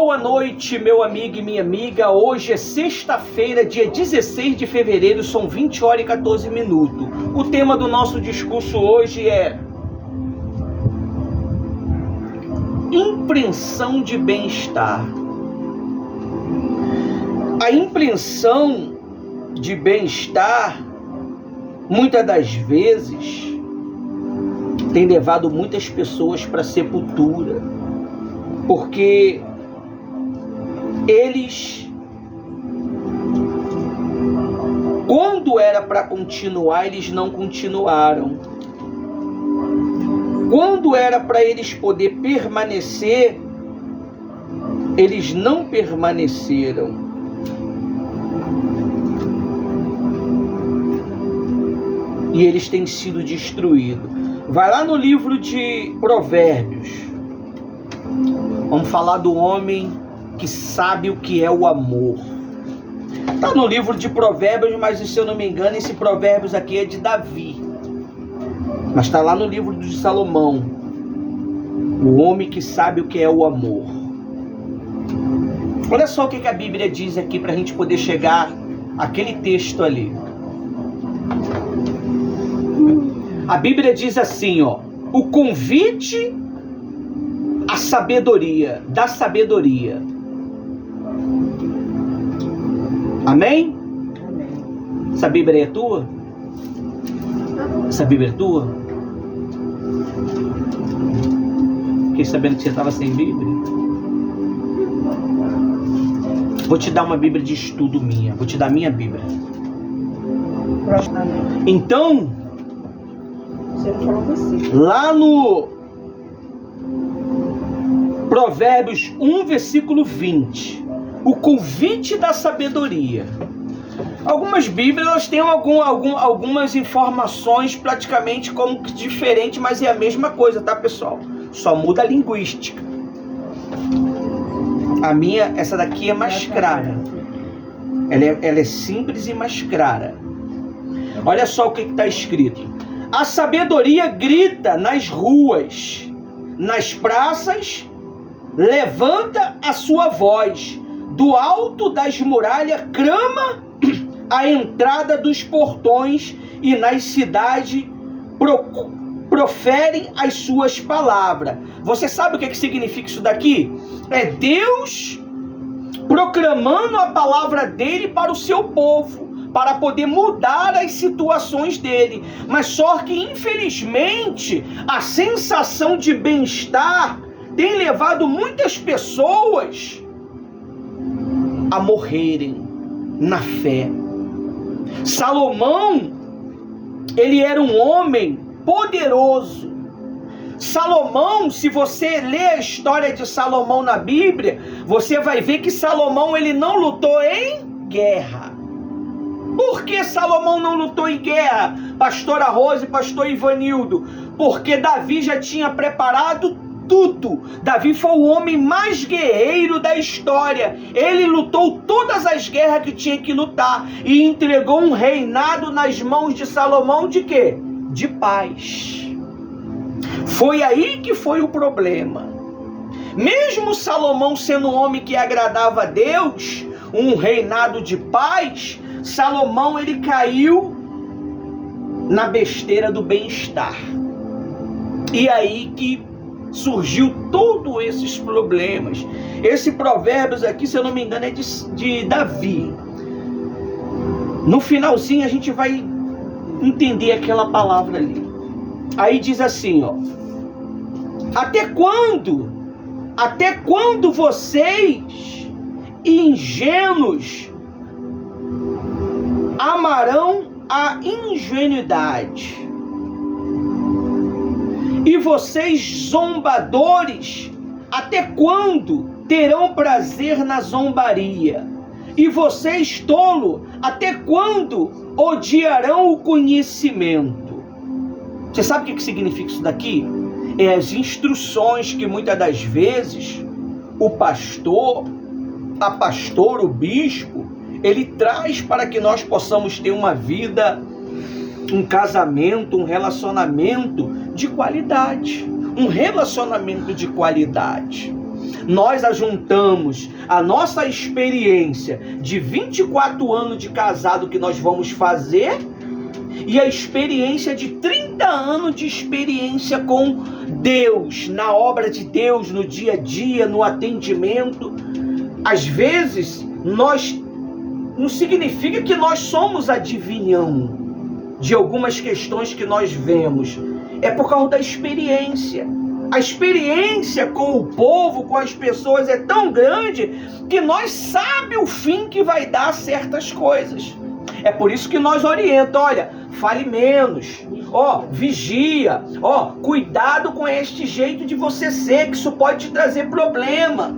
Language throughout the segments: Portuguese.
Boa noite, meu amigo e minha amiga. Hoje é sexta-feira, dia 16 de fevereiro, são 20 horas e 14 minutos. O tema do nosso discurso hoje é impressão de bem-estar. A impressão de bem-estar, muitas das vezes, tem levado muitas pessoas para a sepultura, porque eles, quando era para continuar, eles não continuaram. Quando era para eles poder permanecer, eles não permaneceram. E eles têm sido destruídos. Vai lá no livro de Provérbios. Vamos falar do homem que sabe o que é o amor. Está no livro de Provérbios, mas se eu não me engano, esse Provérbios aqui é de Davi. Mas está lá no livro de Salomão. O homem que sabe o que é o amor. Olha só o que a Bíblia diz aqui para a gente poder chegar àquele texto ali. A Bíblia diz assim, ó: o convite à sabedoria, da sabedoria. Amém? Amém. Essa Bíblia é tua? Essa Bíblia é tua? Fiquei sabendo que você estava sem Bíblia. Vou te dar uma Bíblia de estudo minha. Vou te dar minha Bíblia. Então, lá no Provérbios 1, versículo 20, o convite da sabedoria. Algumas Bíblias elas têm algumas informações praticamente como que diferentes, mas é a mesma coisa, tá, pessoal? Só muda a linguística. A minha, essa daqui é mais clara. Ela é simples e mais clara. Olha só o que está escrito. A sabedoria grita nas ruas, nas praças, levanta a sua voz. Do alto das muralhas clama a entrada dos portões e nas cidades proferem as suas palavras. Você sabe o que significa isso daqui? É Deus proclamando a palavra dele para o seu povo, para poder mudar as situações dele. Mas só que, infelizmente, a sensação de bem-estar tem levado muitas pessoas a morrerem na fé. Salomão, ele era um homem poderoso. Salomão, se você ler a história de Salomão na Bíblia, você vai ver que Salomão ele não lutou em guerra. Por que Salomão não lutou em guerra, pastora Rose e pastor Ivanildo? Porque Davi já tinha preparado tudo. Davi foi o homem mais guerreiro da história. Ele lutou todas as guerras que tinha que lutar e entregou um reinado nas mãos de Salomão de quê? De paz. Foi aí que foi o problema. Mesmo Salomão sendo um homem que agradava a Deus, um reinado de paz, Salomão ele caiu na besteira do bem-estar. E aí que surgiu todos esses problemas. Esse Provérbios aqui, se eu não me engano, é de Davi. No finalzinho a gente vai entender aquela palavra ali. Aí diz assim, ó: até quando vocês, ingênuos, amarão a ingenuidade? E vocês, zombadores, até quando terão prazer na zombaria? E vocês, tolo, até quando odiarão o conhecimento? Você sabe o que significa isso daqui? É as instruções que muitas das vezes o pastor, a pastora, o bispo, ele traz para que nós possamos ter uma vida, um casamento, um relacionamento de qualidade. Um relacionamento de qualidade. nós ajuntamos a nossa experiência de 24 anos de casado que nós vamos fazer e a experiência de 30 anos de experiência com Deus, na obra de Deus, no dia a dia, no atendimento. Às vezes, não significa que nós somos adivinhão de algumas questões que nós vemos. É por causa da experiência. A experiência com o povo, com as pessoas é tão grande que nós sabemos o fim que vai dar certas coisas. É por isso que nós orientamos, olha, fale menos, vigia, cuidado com este jeito de você ser, que isso pode te trazer problema.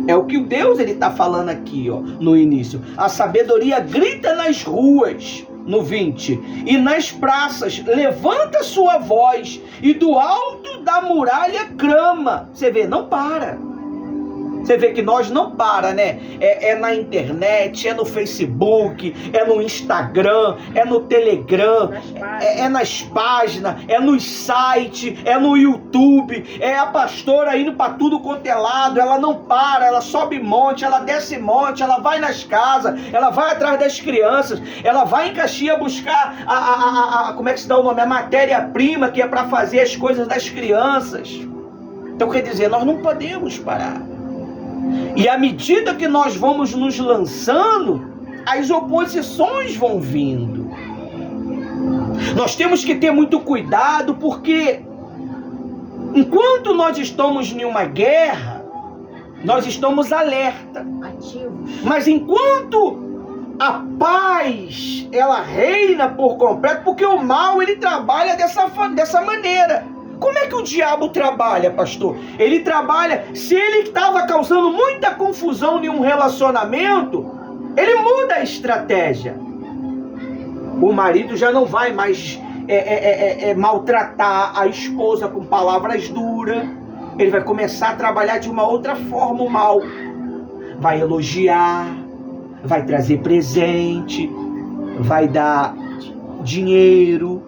É o que o Deus está falando aqui, no início. A sabedoria grita nas ruas, no 20, e nas praças, levanta sua voz, e do alto da muralha clama. Você vê, não para. Você vê que nós não para, né? É na internet, é no Facebook, é no Instagram, é no Telegram, é nas páginas, é nos sites, é no YouTube, é a pastora indo para tudo quanto é lado. Ela não para, ela sobe monte, ela desce monte, ela vai nas casas, ela vai atrás das crianças, ela vai em Caxias buscar como é que se dá o nome? A matéria-prima que é para fazer as coisas das crianças. Então quer dizer, nós não podemos parar. E à medida que nós vamos nos lançando, as oposições vão vindo. Nós temos que ter muito cuidado, porque enquanto nós estamos em uma guerra, nós estamos alerta. Mas enquanto a paz, ela reina por completo, porque o mal, ele trabalha dessa maneira. Como é que o diabo trabalha, pastor? Ele trabalha, se ele estava causando muita confusão em um relacionamento, ele muda a estratégia. O marido já não vai mais maltratar a esposa com palavras duras. Ele vai começar a trabalhar de uma outra forma o mal. Vai elogiar, vai trazer presente, vai dar dinheiro.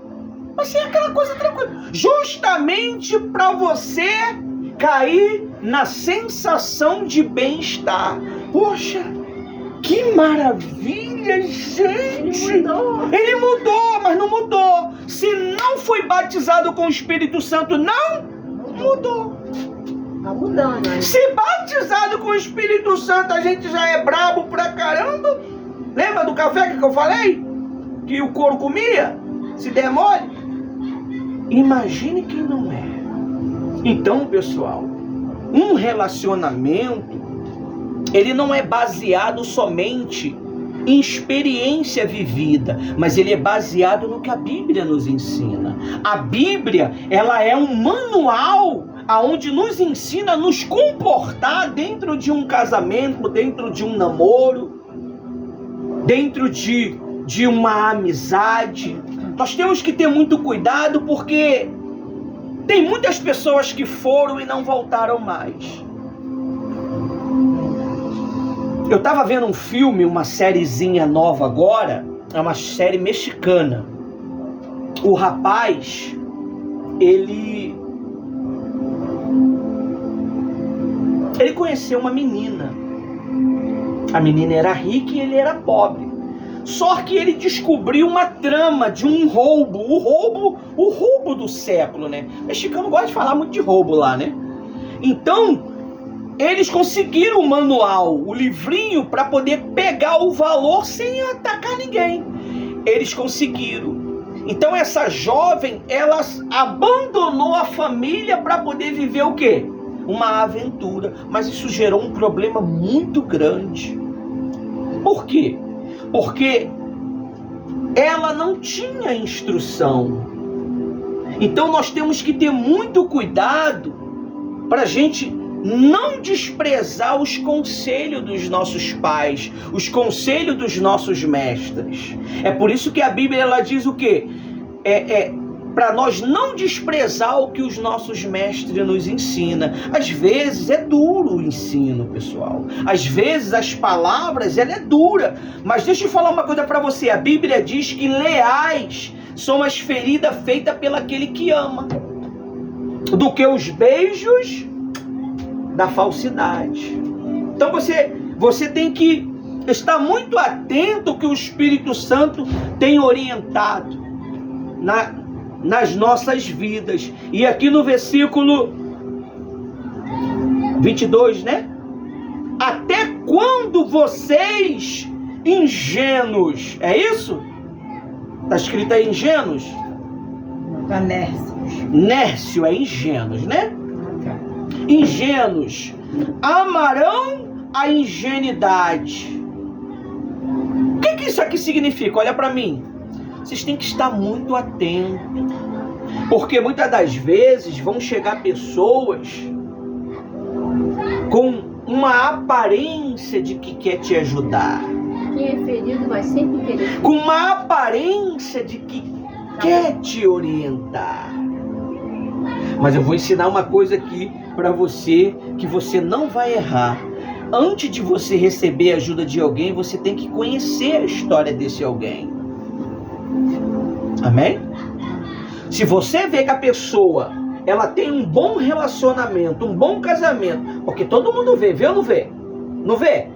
Mas é aquela coisa tranquila. Justamente para você cair na sensação de bem-estar. Poxa, que maravilha, gente! Ele mudou, mas não mudou. Se não foi batizado com o Espírito Santo, não mudou. Tá mudando, né? Se batizado com o Espírito Santo, a gente já é brabo pra caramba. Lembra do café que eu falei? Que o couro comia? Se der mole? Imagine quem não é. Então, pessoal, um relacionamento, ele não é baseado somente em experiência vivida, mas ele é baseado no que a Bíblia nos ensina. A Bíblia, ela é um manual aonde nos ensina a nos comportar dentro de um casamento, dentro de um namoro, dentro de uma amizade. Nós temos que ter muito cuidado, porque tem muitas pessoas que foram e não voltaram mais. Eu estava vendo um filme, uma sériezinha nova agora, é uma série mexicana. O rapaz, ele conheceu uma menina. A menina era rica e ele era pobre. Só que ele descobriu uma trama de um roubo, o roubo do século, né? O mexicano gosta de falar muito de roubo lá, né? Então, eles conseguiram o manual, o livrinho, para poder pegar o valor sem atacar ninguém. Eles conseguiram. Então, essa jovem, ela abandonou a família para poder viver o quê? Uma aventura. Mas isso gerou um problema muito grande. Por quê? Porque ela não tinha instrução. Então nós temos que ter muito cuidado para a gente não desprezar os conselhos dos nossos pais, os conselhos dos nossos mestres. É por isso que a Bíblia, ela diz o quê? Para nós não desprezar o que os nossos mestres nos ensinam. Às vezes é duro o ensino, pessoal. Às vezes as palavras, ela é dura. Mas deixa eu falar uma coisa para você. A Bíblia diz que leais são as feridas feitas pelo aquele que ama, do que os beijos da falsidade. Então você tem que estar muito atento ao que o Espírito Santo tem orientado nas nossas vidas. E aqui no versículo 22, né? Até quando vocês ingênuos, é isso? Está escrito aí ingênuos? Nércio é ingênuos, né? Ingênuos amarão a ingenuidade. O que isso aqui significa? Olha para mim. Vocês têm que estar muito atentos, porque muitas das vezes vão chegar pessoas com uma aparência de que quer te ajudar. Quem é ferido vai sempre querer. Com uma aparência de que quer te orientar. Mas eu vou ensinar uma coisa aqui para você, que você não vai errar. Antes de você receber a ajuda de alguém, você tem que conhecer a história desse alguém. Amém? Se você vê que a pessoa, ela tem um bom relacionamento, um bom casamento, porque todo mundo vê ou não vê? Não vê?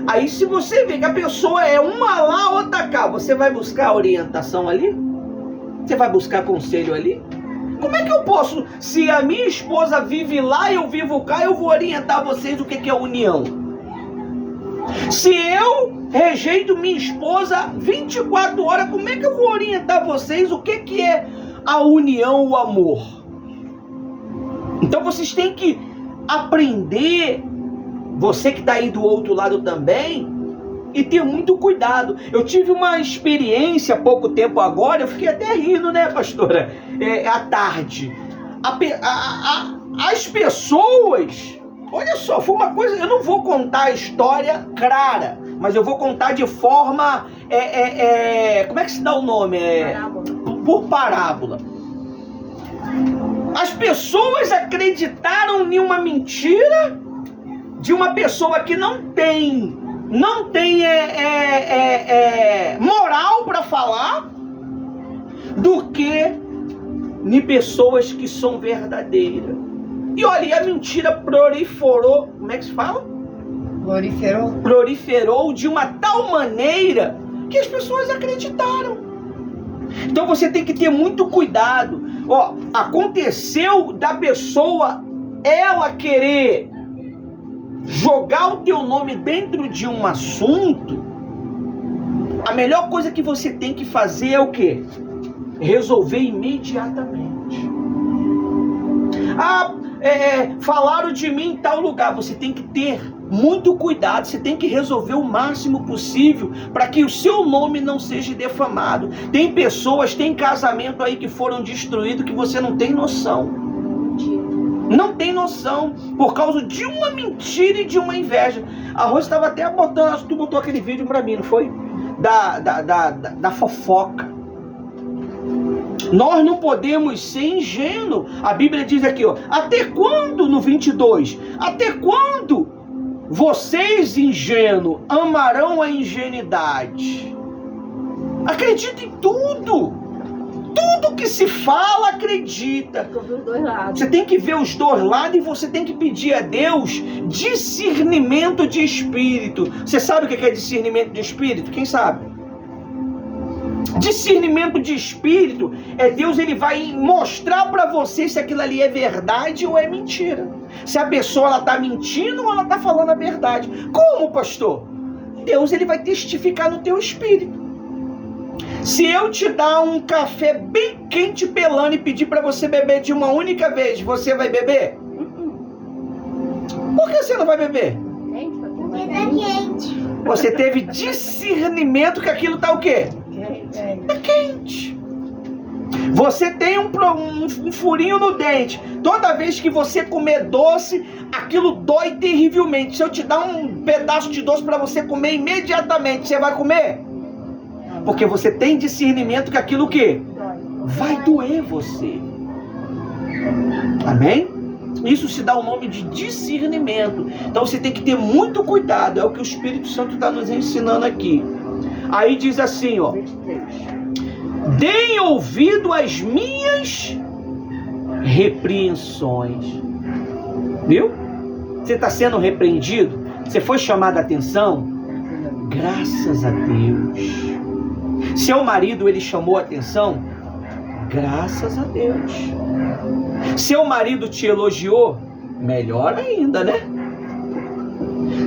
Aí se você vê que a pessoa é uma lá, outra cá, você vai buscar orientação ali? Você vai buscar conselho ali? Como é que eu posso, se a minha esposa vive lá e eu vivo cá, eu vou orientar vocês o que é união? Se eu rejeito minha esposa 24 horas, como é que eu vou orientar vocês o que é a união, o amor? Então vocês têm que aprender, você que está aí do outro lado também, e ter muito cuidado. Eu tive uma experiência há pouco tempo agora, eu fiquei até rindo, né, pastora? À tarde. As pessoas, olha só, foi uma coisa, eu não vou contar a história clara, mas eu vou contar de forma, como é que se dá o nome? Por parábola. As pessoas acreditaram em uma mentira de uma pessoa que não tem moral para falar, do que em pessoas que são verdadeiras. E olha, a mentira proliferou, como é que se fala? Proliferou de uma tal maneira que as pessoas acreditaram. Então você tem que ter muito cuidado. Ó, aconteceu da pessoa ela querer jogar o teu nome dentro de um assunto, a melhor coisa que você tem que fazer é o quê? Resolver imediatamente. Falaram de mim em tal lugar. Você tem que ter muito cuidado, você tem que resolver o máximo possível para que o seu nome não seja defamado. Tem pessoas, tem casamento aí que foram destruídos que você não tem noção. Não tem noção, por causa de uma mentira e de uma inveja. A Rose estava até botando, tu botou aquele vídeo para mim, não foi? Da fofoca. Nós não podemos ser ingênuos. A Bíblia diz aqui, ó, até quando, no 22, até quando vocês, ingênuos, amarão a ingenuidade? Acredita em tudo. Tudo que se fala, acredita. Você tem que ver os dois lados e você tem que pedir a Deus discernimento de espírito. Você sabe o que é discernimento de espírito? Quem sabe? Discernimento de espírito é Deus, ele vai mostrar para você se aquilo ali é verdade ou é mentira. Se a pessoa ela está mentindo ou ela está falando a verdade. Como, pastor? Deus, ele vai testificar no teu espírito. Se eu te dar um café bem quente pelando e pedir para você beber de uma única vez, você vai beber? Por que você não vai beber? Porque tá quente. Você teve discernimento que aquilo tá o quê? É quente. Você tem um furinho no dente. Toda vez que você comer doce, aquilo dói terrivelmente. Se eu te dar um pedaço de doce para você comer imediatamente, você vai comer? Porque você tem discernimento que aquilo que vai doer você. Amém? Isso se dá o nome de discernimento. Então você tem que ter muito cuidado. É o que o Espírito Santo está nos ensinando aqui. Aí diz assim, ó: deem ouvido às minhas repreensões. Viu? Você está sendo repreendido? Você foi chamado a atenção? Graças a Deus. Seu marido, ele chamou a atenção? Graças a Deus. Seu marido te elogiou? Melhor ainda, né?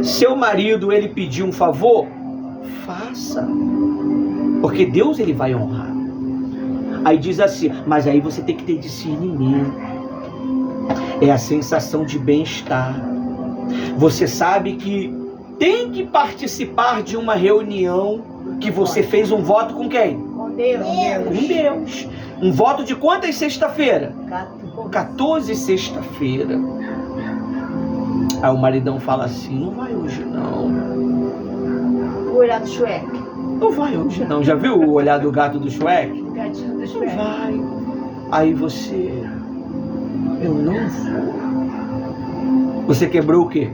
Seu marido, ele pediu um favor? Faça. Porque Deus, ele vai honrar. Aí diz assim, mas aí você tem que ter discernimento. É a sensação de bem-estar. Você sabe que tem que participar de uma reunião que você fez um voto com quem? Com Deus. Com Deus. Um voto de quantas sexta-feira? 14 sexta-feira. Aí o maridão fala assim, não vai hoje não. O olhar do Shrek. Não vai hoje não. Já viu o olhar do gato do Shrek? O gatinho do Não Shrek. vai. Aí você... Eu não vou. Você quebrou o quê?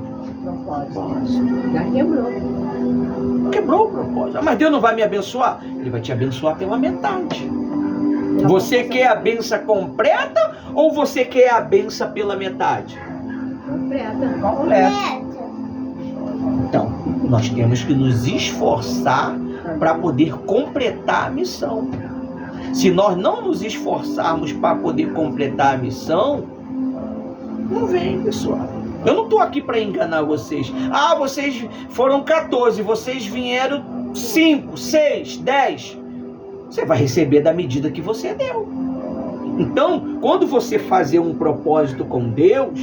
Propósito. Já quebrou. Quebrou o propósito. Ah, mas Deus não vai me abençoar? Ele vai te abençoar pela metade. Você quer a benção completa ou você quer a benção pela metade? Completa. Então, nós temos que nos esforçar para poder completar a missão. Se nós não nos esforçarmos para poder completar a missão, não vem, pessoal. Eu não estou aqui para enganar vocês. Ah, vocês foram 14, vocês vieram 5, 6, 10. Você vai receber da medida que você deu. Então, quando você fazer um propósito com Deus,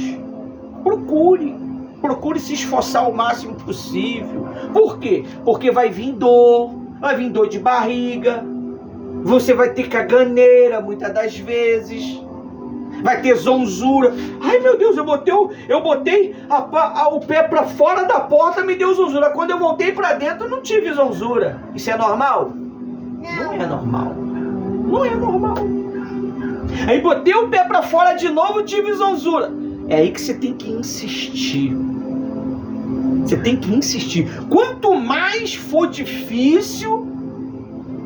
procure se esforçar o máximo possível. Por quê? Porque vai vir dor de barriga, você vai ter caganeira muitas das vezes, vai ter zonzura. Ai meu Deus, eu botei o pé para fora da porta, me deu zonzura. Quando eu voltei para dentro, não tive zonzura. Isso é normal? Não é normal. Não é normal. Aí botei o pé para fora de novo, tive zonzura. É aí que você tem que insistir. Você tem que insistir. Quanto mais for difícil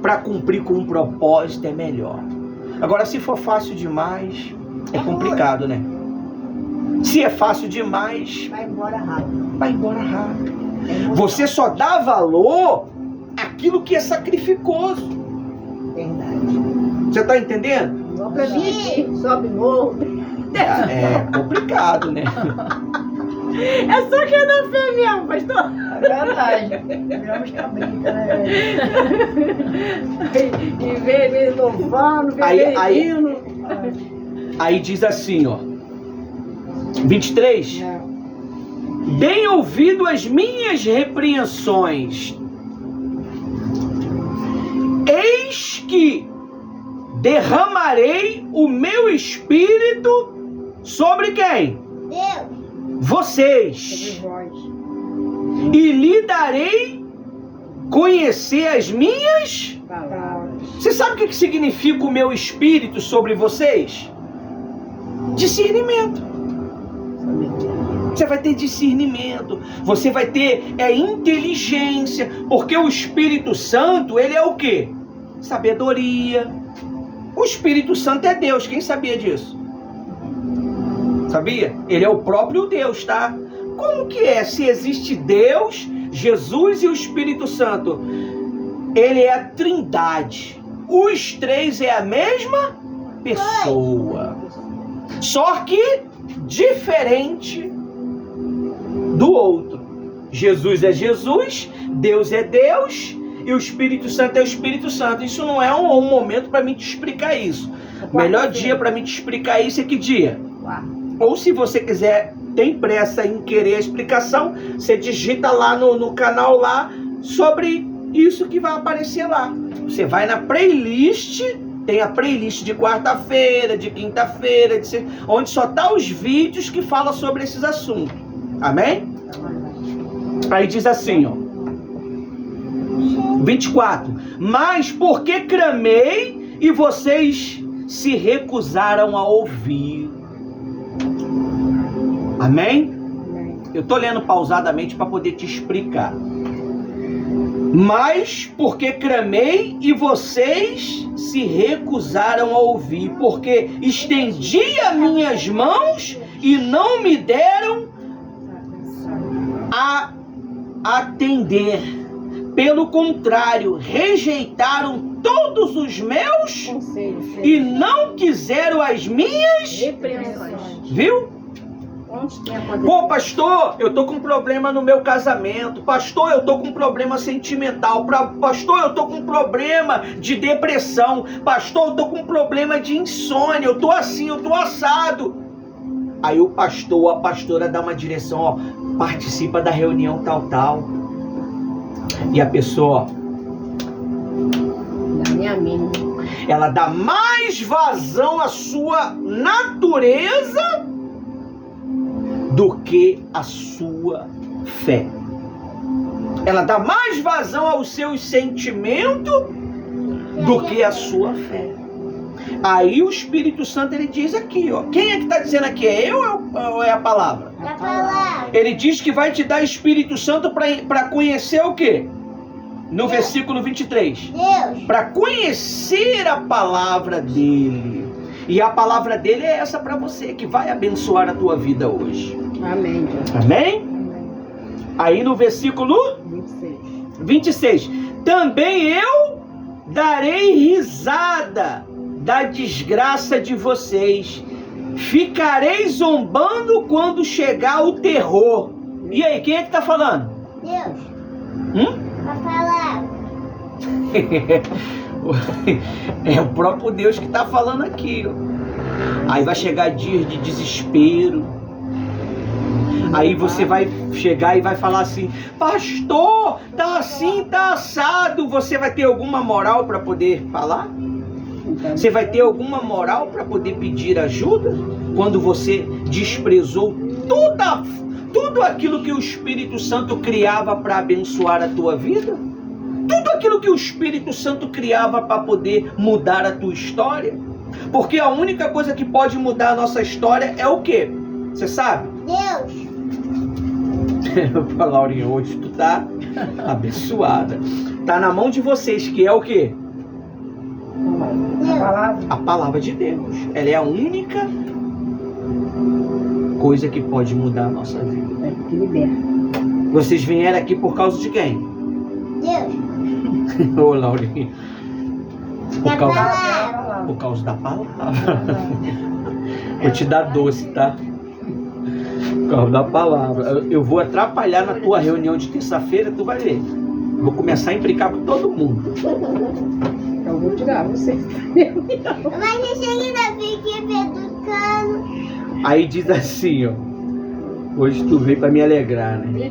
para cumprir com um propósito, é melhor. Agora, se for fácil demais, é complicado, né? Se é fácil demais, Vai embora rápido. vai embora rápido. Você só dá valor àquilo que é sacrificoso. Verdade. Você está entendendo? Só pra vir aqui, sobe morro. É complicado, né? É só que é da fé mesmo, pastor. É verdade. Viramos cabrita, né? E vem ele louvando, vem ele rindo. Aí diz assim, ó. 23. Bem ouvido as minhas repreensões. Eis que derramarei o meu espírito sobre quem? Deus. Vocês. E lhe darei conhecer as minhas. Você sabe o que significa o meu espírito sobre vocês? Discernimento. Você vai ter discernimento. Você vai ter inteligência. Porque o Espírito Santo, ele é o quê? Sabedoria. O Espírito Santo é Deus. Quem sabia disso? Sabia? Ele é o próprio Deus, tá? Como que é? Se existe Deus, Jesus e o Espírito Santo, ele é a Trindade. Os três é a mesma pessoa. Só que diferente do outro. Jesus é Jesus, Deus é Deus e o Espírito Santo é o Espírito Santo. Isso não é um momento para mim te explicar isso. O melhor dia para mim te explicar isso é que dia? Ou se você quiser, tem pressa em querer a explicação, você digita lá no canal lá sobre isso que vai aparecer lá. Você vai na playlist, tem a playlist de quarta-feira, de quinta-feira, onde só tá os vídeos que falam sobre esses assuntos. Amém? Aí diz assim, ó. 24. Mas porque clamei e vocês se recusaram a ouvir. Amém? Eu tô lendo pausadamente para poder te explicar. Mas porque clamei e vocês se recusaram a ouvir, porque estendi as minhas mãos e não me deram atender. Pelo contrário, rejeitaram todos os meus Conselhos. e não quiseram as minhas. Repreensões. Viu? Onde tem acontecido? Pô, pastor, eu tô com problema no meu casamento. Pastor, eu tô com problema sentimental. Pastor, eu tô com problema de depressão. Pastor, eu tô com problema de insônia. Eu tô assim, eu tô assado. Aí o pastor, a pastora dá uma direção, ó, participa da reunião tal. E a pessoa, ó, Da minha mínima. ela dá mais vazão à sua natureza do que a sua fé. Ela dá mais vazão aos seus sentimentos do que a sua fé. Aí o Espírito Santo, ele diz aqui, ó. Quem é que está dizendo aqui? É eu ou é a palavra? A palavra. Ele diz que vai te dar Espírito Santo para conhecer o quê? No versículo 23. Deus. Para conhecer a palavra dele. E a palavra dele é essa para você, que vai abençoar a tua vida hoje. Amém. Amém? Aí no versículo 26. Também eu darei risada da desgraça de vocês. Ficarei zombando quando chegar o terror. E aí, quem é que está falando? Deus. A palavra. É o próprio Deus que está falando aqui, ó. Aí vai chegar dias de desespero. Aí você vai chegar e vai falar assim: pastor, tá assim, tá assado. Você vai ter alguma moral para poder falar? Você vai ter alguma moral para poder pedir ajuda? Quando você desprezou tudo aquilo que o Espírito Santo criava para abençoar a tua vida? Tudo aquilo que o Espírito Santo criava para poder mudar a tua história? Porque a única coisa que pode mudar a nossa história é o quê? Você sabe? Deus. Laurinha, hoje tu tá abençoada. Tá na mão de vocês, que é o quê? A palavra. A palavra de Deus. Ela é a única coisa que pode mudar a nossa vida. É que liberta. Vocês vieram aqui por causa de quem? Deus. Ô, Laurinha. Da palavra. Por causa da palavra. Vou te dar doce, tá? Por causa da palavra. Eu vou atrapalhar na tua reunião de terça-feira, tu vai ver. Vou começar a implicar com todo mundo. Eu vou tirar você. Mas eu cheguei na equipe educando. Aí diz assim, ó. Hoje tu veio para me alegrar, né?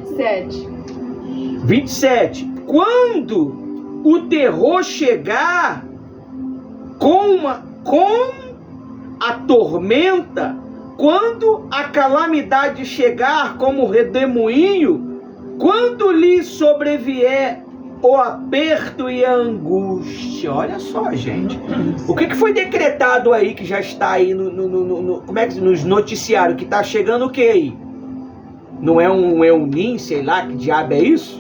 27. Quando o terror chegar com a tormenta, quando a calamidade chegar como redemoinho, quando lhe sobrevier o aperto e a angústia. Olha só, gente. O que foi decretado aí, que já está aí como é que nos noticiários, que está chegando o que aí? Não é um Eunim, sei lá, que diabo é isso?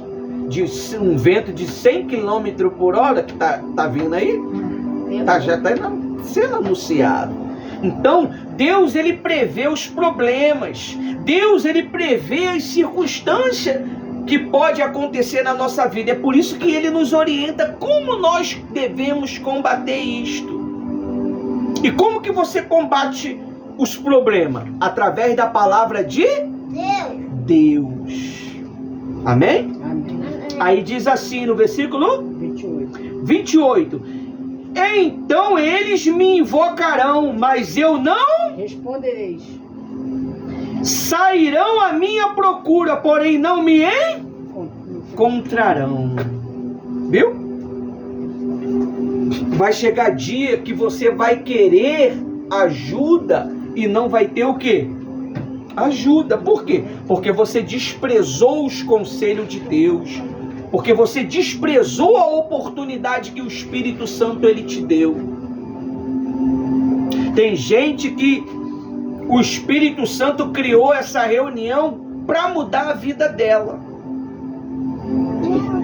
De um vento de 100 km por hora que tá vindo aí? Já está sendo anunciado. Então, Deus, ele prevê os problemas. Deus, ele prevê as circunstâncias que pode acontecer na nossa vida. É por isso que ele nos orienta como nós devemos combater isto. E como que você combate os problemas? Através da palavra de Deus. Amém? Amém. Aí diz assim no versículo 28. Então eles me invocarão, mas eu não respondereis. Sairão à minha procura, porém não me encontrarão. Viu? Vai chegar dia que você vai querer ajuda e não vai ter o quê? Ajuda. Por quê? Porque você desprezou os conselhos de Deus. Porque você desprezou a oportunidade que o Espírito Santo ele te deu. Tem gente que o Espírito Santo criou essa reunião para mudar a vida dela.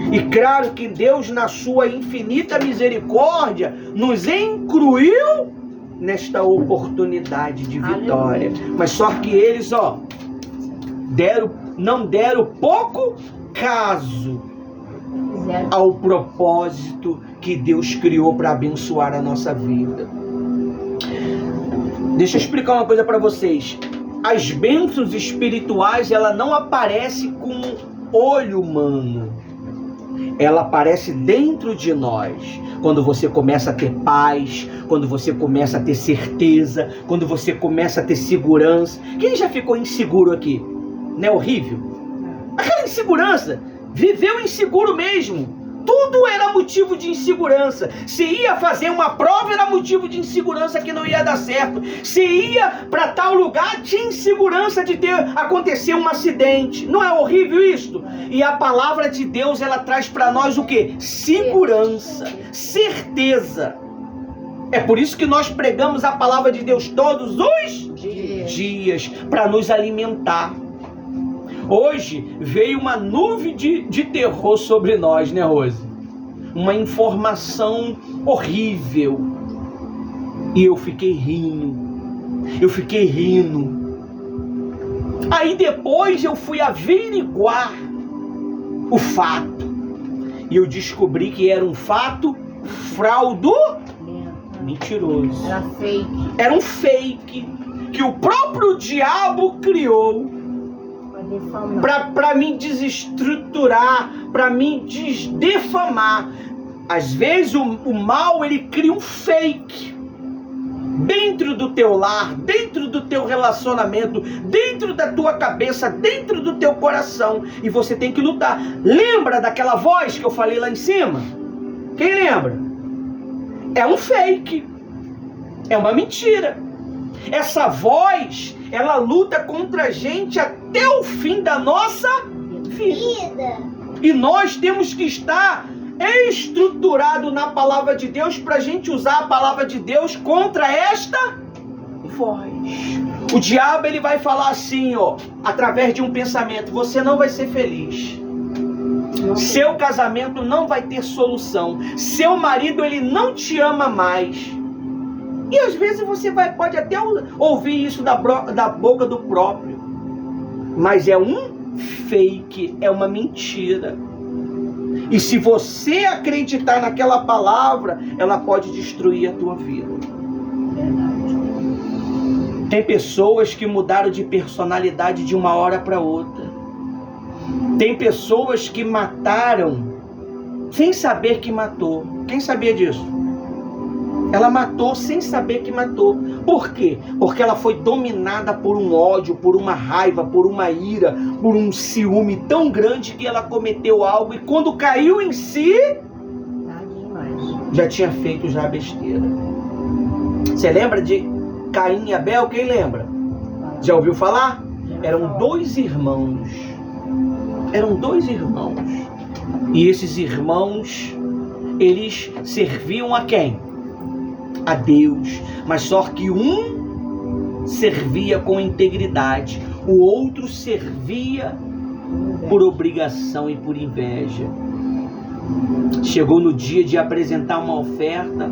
E claro que Deus, na sua infinita misericórdia, nos incluiu nesta oportunidade de vitória. Mas só que eles, não deram pouco acaso Zero. ao propósito que Deus criou para abençoar a nossa vida. Deixa eu explicar uma coisa para vocês. As bênçãos espirituais, ela não aparece com olho humano. Ela aparece dentro de nós. Quando você começa a ter paz, quando você começa a ter certeza, quando você começa a ter segurança. Quem já ficou inseguro aqui? Não é horrível? Aquela insegurança, viveu inseguro mesmo. Tudo era motivo de insegurança. Se ia fazer uma prova, era motivo de insegurança que não ia dar certo. Se ia para tal lugar, tinha insegurança de acontecer um acidente. Não é horrível isso? E a palavra de Deus, ela traz para nós o quê? Segurança, certeza. É por isso que nós pregamos a palavra de Deus todos os dias para nos alimentar. Hoje veio uma nuvem de terror sobre nós, né, Rose? Uma informação horrível. E eu fiquei rindo. Aí depois eu fui averiguar o fato. E eu descobri que era um fato mentiroso. Era fake. Era um fake que o próprio diabo criou para me desestruturar, para me defamar. Às vezes o mal, ele cria um fake dentro do teu lar, dentro do teu relacionamento, dentro da tua cabeça, dentro do teu coração, e você tem que lutar. Lembra daquela voz que eu falei lá em cima? Quem lembra? É um fake, é uma mentira. Essa voz, ela luta contra a gente até o fim da nossa vida. E nós temos que estar estruturado na palavra de Deus para a gente usar a palavra de Deus contra esta voz. O diabo, ele vai falar assim, ó, através de um pensamento: você não vai ser feliz. Seu casamento não vai ter solução. Seu marido, ele não te ama mais. E às vezes você pode até ouvir isso da boca do próprio. Mas é um fake, é uma mentira. E se você acreditar naquela palavra, ela pode destruir a tua vida. Tem pessoas que mudaram de personalidade de uma hora para outra. Tem pessoas que mataram sem saber que matou. Quem sabia disso? Ela matou sem saber que matou. Por quê? Porque ela foi dominada por um ódio, por uma raiva, por uma ira, por um ciúme tão grande que ela cometeu algo, e quando caiu em si, já tinha feito já a besteira. Você lembra de Caim e Abel? Quem lembra? Já ouviu falar? Eram dois irmãos. E esses irmãos, eles serviam a quem? A Deus. Mas só que um servia com integridade, o outro servia por obrigação e por inveja. Chegou no dia de apresentar uma oferta,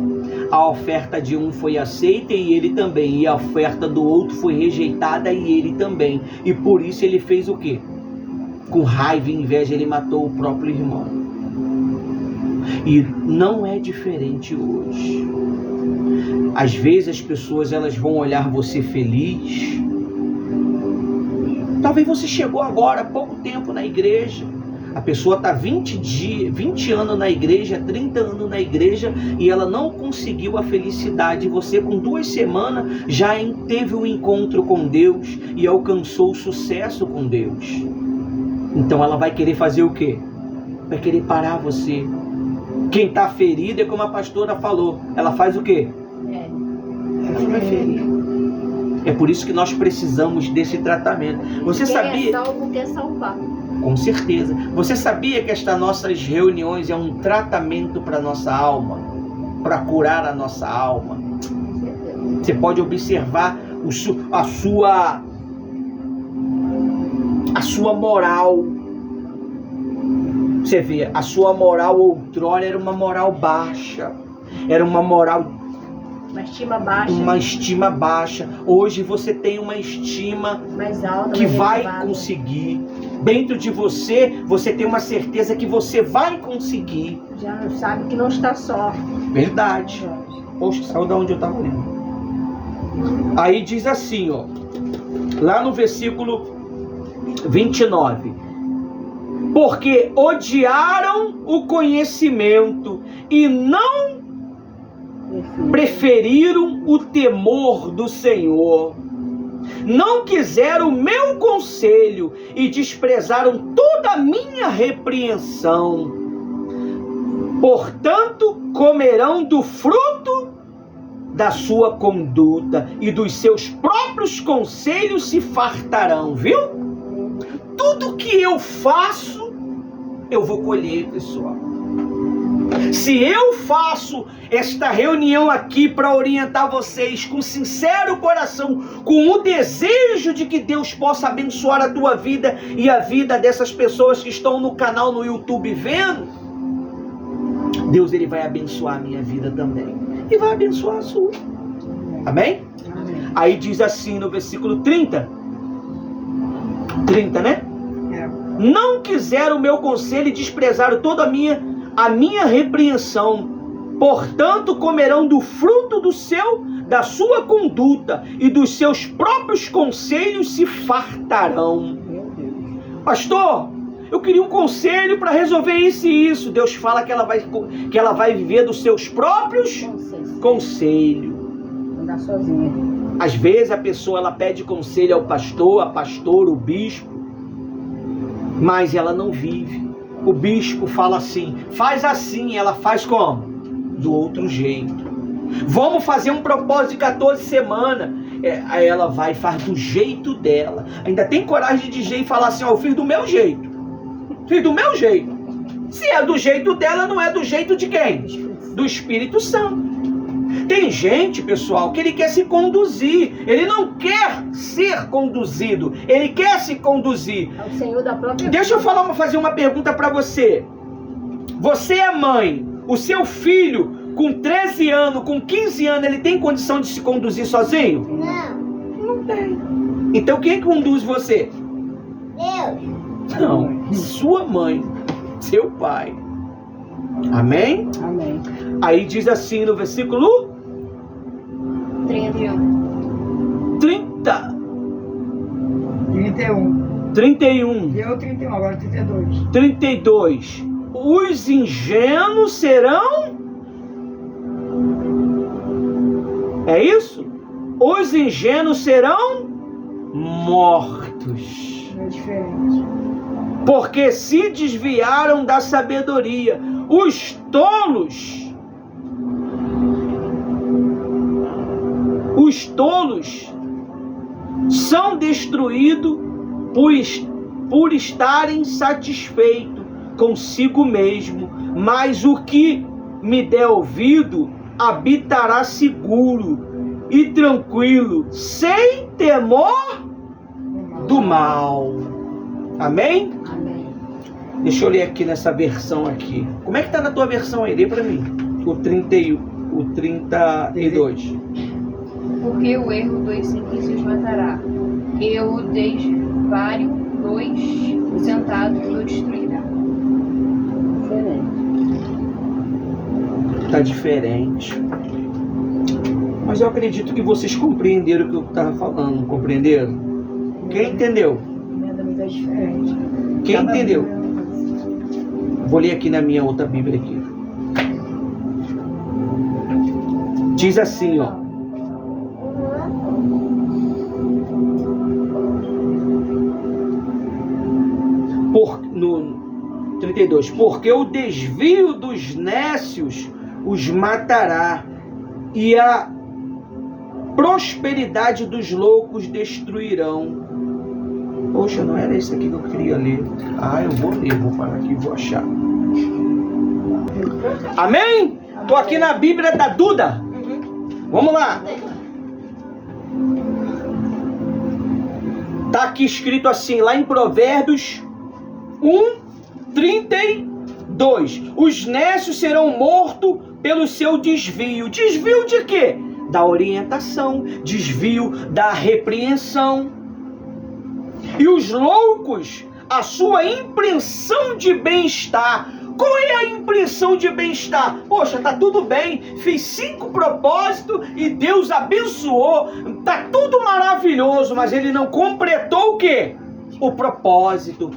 a oferta de um foi aceita e ele também, e a oferta do outro foi rejeitada e ele também. E por isso ele fez o quê? Com raiva e inveja ele matou o próprio irmão. E não é diferente hoje. Às vezes as pessoas, elas vão olhar você feliz. Talvez você chegou agora há pouco tempo na igreja. A pessoa está 20 anos na igreja, 30 anos na igreja, e ela não conseguiu a felicidade. Você, com 2 semanas, já teve um encontro com Deus e alcançou o sucesso com Deus. Então ela vai querer fazer o quê? Vai querer parar você. Quem está ferido é como a pastora falou. Ela faz o quê? Ela vai ferir. É por isso que nós precisamos desse tratamento. Você sabia? Quem é salvo quer salvar. Com certeza. Você sabia que estas nossas reuniões é um tratamento para a nossa alma? Para curar a nossa alma? Você pode observar a sua moral. Você vê, a sua moral outrora era uma moral baixa. Era uma moral Uma estima baixa. Uma estima baixa. Hoje você tem uma estima Mais alta, que mais vai elevada. conseguir. Dentro de você, você tem uma certeza que você vai conseguir. Já sabe que não está só. Verdade. Poxa, saiu da onde eu estava lendo. Aí diz assim, ó. Lá no versículo 29. Porque odiaram o conhecimento e não preferiram o temor do Senhor. Não quiseram o meu conselho e desprezaram toda a minha repreensão. Portanto, comerão do fruto da sua conduta e dos seus próprios conselhos se fartarão, viu? Tudo que eu faço, eu vou colher, pessoal. Se eu faço esta reunião aqui para orientar vocês com sincero coração, com o desejo de que Deus possa abençoar a tua vida e a vida dessas pessoas que estão no canal no YouTube vendo, Deus ele vai abençoar a minha vida também e vai abençoar a sua. Amém? Amém. Aí diz assim no versículo 30, né? Não quiseram o meu conselho e desprezaram toda a minha repreensão. Portanto, comerão do fruto da sua conduta e dos seus próprios conselhos se fartarão. Pastor, eu queria um conselho para resolver isso e isso. Deus fala que ela vai viver dos seus próprios conselhos. Não dá sozinha. Às vezes a pessoa ela pede conselho ao pastor, a pastor, o bispo, mas ela não vive. O bispo fala assim, faz assim, ela faz como? Do outro jeito. Vamos fazer um propósito de 14 semanas. Aí ela vai e faz do jeito dela. Ainda tem coragem de dizer e falar assim, ó, eu fiz do meu jeito. Fiz do meu jeito. Se é do jeito dela, não é do jeito de quem? Do Espírito Santo. Tem gente, pessoal, que ele quer se conduzir. Ele não quer ser conduzido. Ele quer se conduzir. É o Senhor da própria Deixa eu fazer uma pergunta para você. Você é mãe. O seu filho, com 13 anos, com 15 anos, ele tem condição de se conduzir sozinho? Não. Não tem. Então quem conduz você? Deus. Não. Sua mãe. Seu pai. Amém? Amém. Aí diz assim no versículo 31. 30. 31. 31. Deu 31, agora 32. 32. Os ingênuos serão... É isso? Os ingênuos serão mortos. É diferente. Porque se desviaram da sabedoria. Os tolos são destruídos por estarem satisfeitos consigo mesmo, mas o que me der ouvido habitará seguro e tranquilo, sem temor do mal. Amém? Amém. Deixa eu ler aqui nessa versão aqui. Como é que tá na tua versão aí? Lê pra mim. O 32. Porque o erro dos simples os matará, e o desvário dos sentados o destruirá. Tá diferente. Mas eu acredito que vocês compreenderam o que eu estava falando. Compreenderam? Quem entendeu? Minha também tá diferente. Quem Cada entendeu? Bíblia é uma coisa. Vou ler aqui na minha outra Bíblia aqui. Diz assim, ó. No 32. Porque o desvio dos nécios os matará, e a prosperidade dos loucos destruirão. Poxa, não era isso aqui que eu queria ler. Eu vou ler, vou parar aqui e vou achar. Amém? Tô aqui na Bíblia da Duda. Vamos lá. Tá aqui escrito assim, lá em Provérbios 1:32. Os nécios serão mortos pelo seu desvio. Desvio de quê? da orientação, desvio da repreensão. E os loucos, a sua impressão de bem-estar. Qual é a impressão de bem-estar? Poxa, tá tudo bem, fiz 5 propósitos e Deus abençoou, tá tudo maravilhoso, mas ele não completou o quê? O propósito.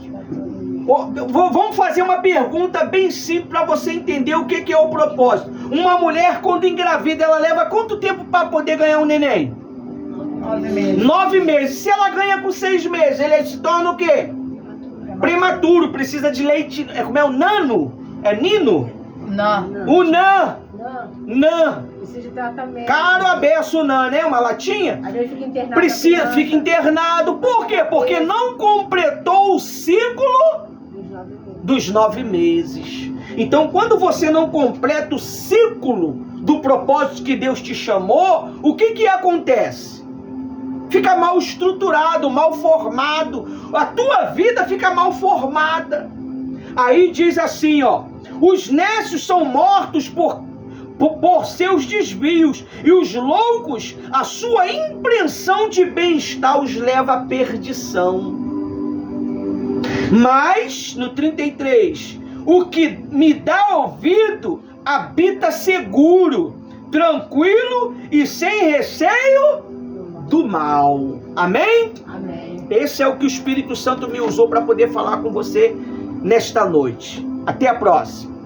Vamos fazer uma pergunta bem simples para você entender o que é o propósito. Uma mulher, quando engravida, ela leva quanto tempo para poder ganhar um neném? 9 meses. 9 meses. Se ela ganha com 6 meses, ele se torna o quê? Prematuro, precisa de leite. Como é o nano? É nino? Não. O NAN. Não, NAN. precisa de tratamento. Caro a beça o NAN, né? Uma latinha. Às vezes fica internado. Precisa, na fica internado. Por quê? Porque não completou o ciclo dos 9 meses. Então, quando você não completa o ciclo do propósito que Deus te chamou, o que acontece? Fica mal estruturado, mal formado. A tua vida fica mal formada. Aí diz assim, ó: os nécios são mortos por seus desvios, e os loucos, a sua impressão de bem-estar os leva à perdição. Mas, no 33, o que me dá ouvido habita seguro, tranquilo e sem receio do mal. Amém? Amém. Esse é o que o Espírito Santo me usou para poder falar com você nesta noite. Até a próxima.